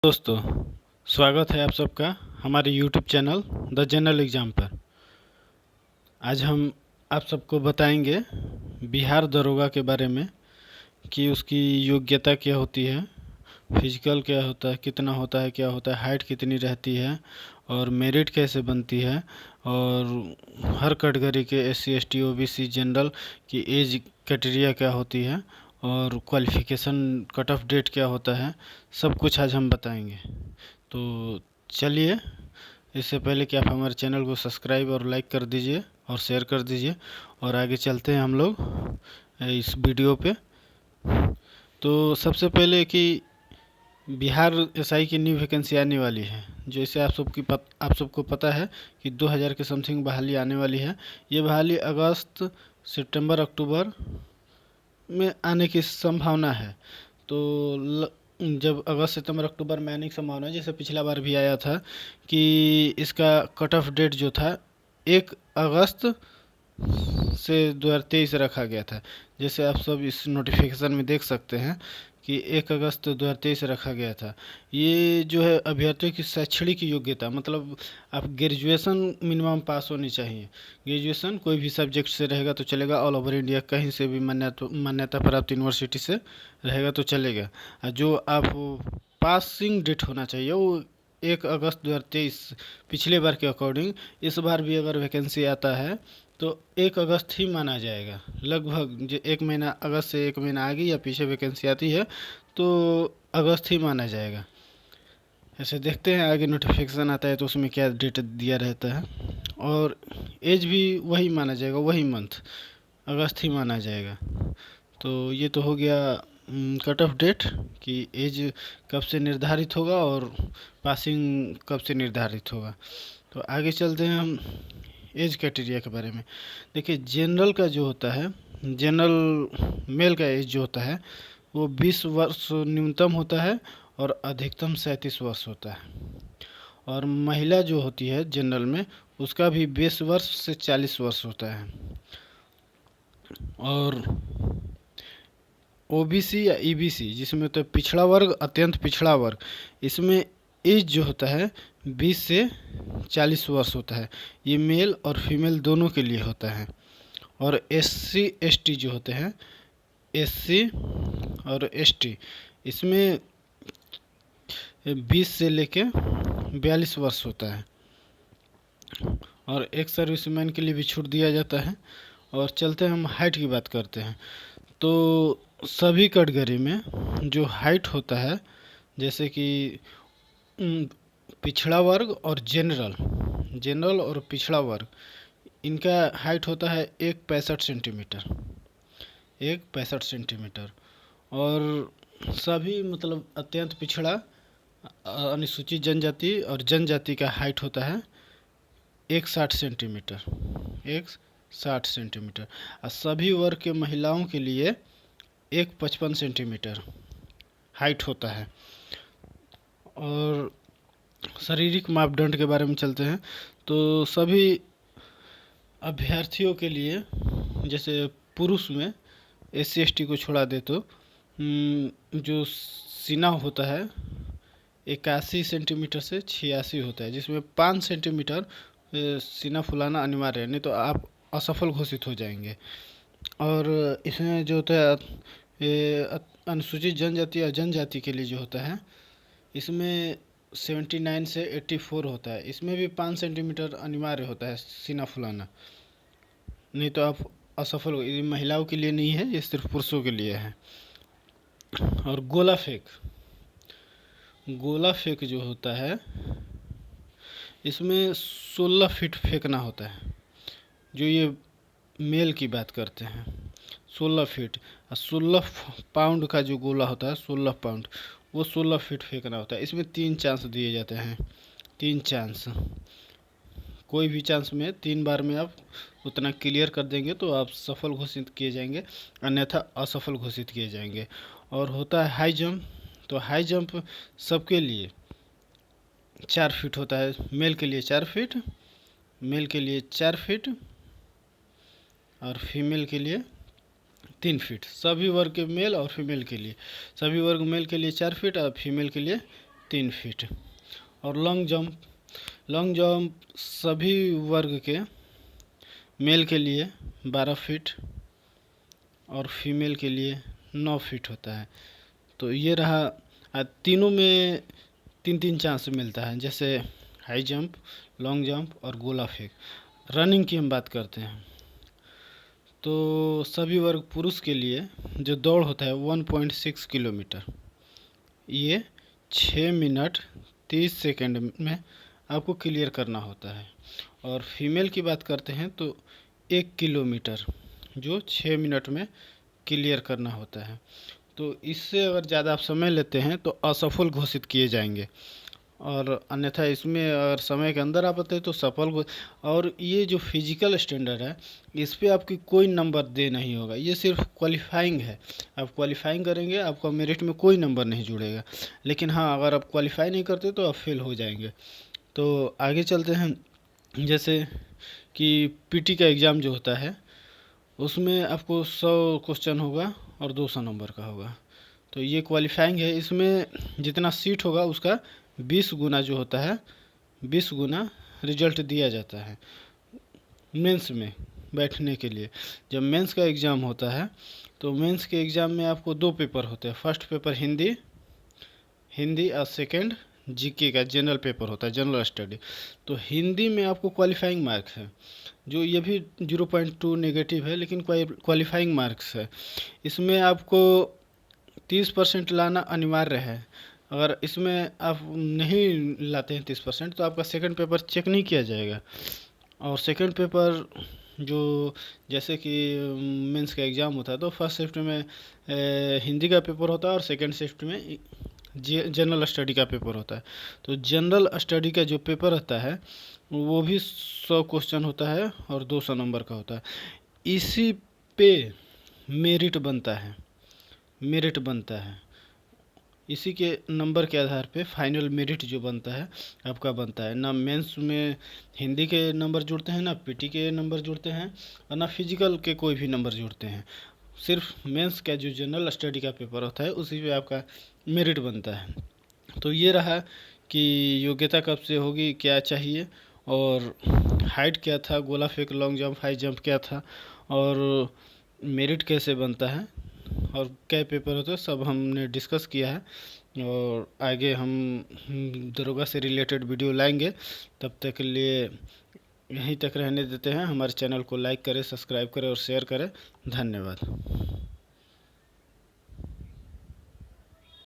दोस्तों, स्वागत है आप सबका हमारे YouTube channel the general exam पर। आज हम आप सबको बताएंगे बिहार दरोगा के बारे में कि उसकी योग्यता क्या होती है, फिजिकल क्या होता है, कितना होता है, क्या होता है, हाइट कितनी रहती है और मेरिट कैसे बनती है, और हर कैटेगरी के SC ST OBC जनरल की एज क्राइटेरिया क्या होती है और क्वालिफ़िकेशन कट ऑफ डेट क्या होता है, सब कुछ आज हम बताएंगे। तो चलिए, इससे पहले कि आप हमारे चैनल को सब्सक्राइब और लाइक कर दीजिए और शेयर कर दीजिए, और आगे चलते हैं हम लोग इस वीडियो पे। तो सबसे पहले कि बिहार SI की न्यू वैकेंसी आने वाली है, जैसे आप सबको पता है कि 2000 के समथिंग बहाली आने वाली है। ये बहाली अगस्त, सितंबर, अक्टूबर में आने की संभावना है। तो जब अगस्त, सितंबर, अक्टूबर में आने की संभावना है, जैसे पिछला बार भी आया था कि इसका कट ऑफ डेट जो था 1 अगस्त से 2023 रखा गया था। जैसे आप सब इस नोटिफिकेशन में देख सकते हैं कि 1 अगस्त 2023 रखा गया था। ये जो है अभ्यर्थियों की शैक्षणिक योग्यता, मतलब आप ग्रेजुएशन मिनिमम पास होनी चाहिए। ग्रेजुएशन कोई भी सब्जेक्ट से रहेगा तो चलेगा, ऑल ओवर इंडिया कहीं से भी मान्यता प्राप्त यूनिवर्सिटी से रहेगा तो चलेगा। जो आप पासिंग डेट होना चाहिए वो 1 अगस्त 2023 पिछले बार के अकॉर्डिंग इस बार भी अगर वैकेंसी आता है तो 1 अगस्त ही माना जाएगा। लगभग जो 1 महीना, अगस्त से 1 महीना आगे या पीछे वैकेंसी आती है तो अगस्त ही माना जाएगा। ऐसे देखते हैं आगे नोटिफिकेशन आता है तो उसमें क्या डेट दिया रहता है, और एज भी वही माना जाएगा, वही मंथ अगस्त ही माना जाएगा। तो ये तो हो गया कट ऑफ डेट कि एज कब से निर्धारित होगा और पासिंग कब से निर्धारित होगा। तो आगे चलते हैं हम एज क्राइटेरिया के बारे में। देखिए, जनरल का जो होता है, जनरल मेल का एज जो होता है वो 20 वर्ष न्यूनतम होता है और अधिकतम 37 वर्ष होता है। और महिला जो होती है जनरल में, उसका भी 20 वर्ष से 40 वर्ष होता है। और OBC या EBC जिसमें तो पिछड़ा वर्ग, अत्यंत पिछड़ा वर्ग, इसमें एज जो होता है 20 से 40 वर्ष होता है। ये मेल और फीमेल दोनों के लिए होता है। और SC ST जो होते हैं, SC और ST, इसमें 20 से लेके 42 वर्ष होता है। और एक सर्विसमैन के लिए भी छूट दिया जाता है। और चलते हैं हम हाइट की बात करते हैं। तो सभी कैटेगरी में जो हाइट होता है, जैसे कि पिछड़ा वर्ग और जनरल और पिछड़ा वर्ग, इनका हाइट होता है 1 65 सेंटीमीटर, 1 65 सेंटीमीटर। और सभी मतलब अत्यंत पिछड़ा, अनुसूचित जनजाति और जनजाति का हाइट होता है 1 60 सेंटीमीटर, 1 60 सेंटीमीटर। और सभी वर्ग के महिलाओं के लिए 1 55 सेंटीमीटर हाइट होता है। और शारीरिक मापदंड के बारे में चलते हैं। तो सभी अभ्यर्थियों के लिए, जैसे पुरुष में SC ST को छोड़ा दे तो जो सीना होता है 81 सेंटीमीटर से 86 होता है, जिसमें 5 सेंटीमीटर सीना फुलाना अनिवार्य है, नहीं तो आप असफल घोषित हो जाएंगे। और इसमें जो होता है अनुसूचित जनजाति और जनजाति के लिए जो होता है, इसमें 79 से 84 होता है। इसमें भी 5 सेंटीमीटर अनिवार्य होता है सीना फुलाना, नहीं तो आप असफल हो। ये महिलाओं के लिए नहीं है, ये सिर्फ पुरुषों के लिए है। और गोला फेंक जो होता है, इसमें 16 फीट फेंकना होता है। जो ये मेल की बात करते हैं 16 फीट, और 16 पाउंड का जो गोला होता है, 16 पाउंड, वो 16 फीट फेंकना होता है। इसमें 3 चांस दिए जाते हैं, 3 चांस। कोई भी चांस में 3 बार में आप उतना क्लियर कर देंगे तो आप सफल घोषित किए जाएंगे, अन्यथा असफल घोषित किए जाएंगे। और होता है हाई जंप। तो हाई जंप सबके लिए 4 फीट होता है। मेल के लिए 4 फीट, मेल के लिए 4 फीट, और फीमेल के लिए 3 फीट। सभी वर्ग के मेल और फीमेल के लिए, सभी वर्ग मेल के लिए 4 फीट और फीमेल के लिए 3 फीट। और लॉन्ग जंप सभी वर्ग के मेल के लिए 12 फीट और फीमेल के लिए 9 फीट होता है। तो ये रहा, तीनों में 3-3 चांस मिलता है, जैसे हाई जंप, लॉन्ग जंप और गोला फेंक। रनिंग की हम बात करते हैं तो सभी वर्ग पुरुष के लिए जो दौड़ होता है 1.6 किलोमीटर, ये 6 मिनट 30 सेकंड में आपको क्लियर करना होता है। और फीमेल की बात करते हैं तो 1 किलोमीटर जो 6 मिनट में क्लियर करना होता है। तो इससे अगर ज़्यादा आप समय लेते हैं तो असफल घोषित किए जाएंगे, और अन्यथा इसमें अगर समय के अंदर आप आते हैं तो सफल। और ये जो फिजिकल स्टैंडर्ड है, इस पे आपकी कोई नंबर दे नहीं होगा, ये सिर्फ क्वालिफाइंग है। आप क्वालिफाइंग करेंगे, आपका मेरिट में कोई नंबर नहीं जुड़ेगा। लेकिन हाँ, अगर आप क्वालिफाई नहीं करते तो आप फेल हो जाएंगे। तो आगे चलते हैं, जैसे कि पीटी का एग्ज़ाम जो होता है उसमें आपको 100 क्वेश्चन होगा और 200 नंबर का होगा। तो ये क्वालिफाइंग है, इसमें जितना सीट होगा उसका 20 गुना जो होता है, 20 गुना रिजल्ट दिया जाता है मेंस में बैठने के लिए। जब मेंस का एग्ज़ाम होता है तो मेंस के एग्ज़ाम में आपको 2 पेपर होते हैं। फर्स्ट पेपर हिंदी और सेकंड जीके का जनरल पेपर होता है, जनरल स्टडी। तो हिंदी में आपको क्वालिफाइंग मार्क्स है, जो ये भी 0.2 नेगेटिव है, लेकिन क्वालिफाइंग मार्क्स है। इसमें आपको 30% लाना अनिवार्य है। अगर इसमें आप नहीं लाते हैं 30%, तो आपका सेकंड पेपर चेक नहीं किया जाएगा। और सेकंड पेपर जो जैसे कि मेंस का एग्ज़ाम होता है तो फर्स्ट शिफ्ट में हिंदी का पेपर होता है और सेकंड शिफ्ट में जनरल स्टडी का पेपर होता है। तो जनरल स्टडी का जो पेपर होता है वो भी 100 क्वेश्चन होता है और 200 नंबर का होता है। इसी पे मेरिट बनता है। इसी के नंबर के आधार पे फाइनल मेरिट जो बनता है आपका बनता है। ना मेंस में हिंदी के नंबर जुड़ते हैं, ना पीटी के नंबर जुड़ते हैं, और ना फिजिकल के कोई भी नंबर जुड़ते हैं। सिर्फ मेंस का जो जनरल स्टडी का पेपर होता है उसी पे आपका मेरिट बनता है। तो ये रहा कि योग्यता कब से होगी, क्या चाहिए, और हाइट क्या था, गोला फेंक, लॉन्ग जंप, हाई जंप क्या था, और मेरिट कैसे बनता है, और क्या पेपर होते हैं, सब हमने डिस्कस किया है। और आगे हम दरोगा से रिलेटेड वीडियो लाएंगे। तब तक के लिए यहीं तक रहने देते हैं। हमारे चैनल को लाइक करें, सब्सक्राइब करें और शेयर करें। धन्यवाद।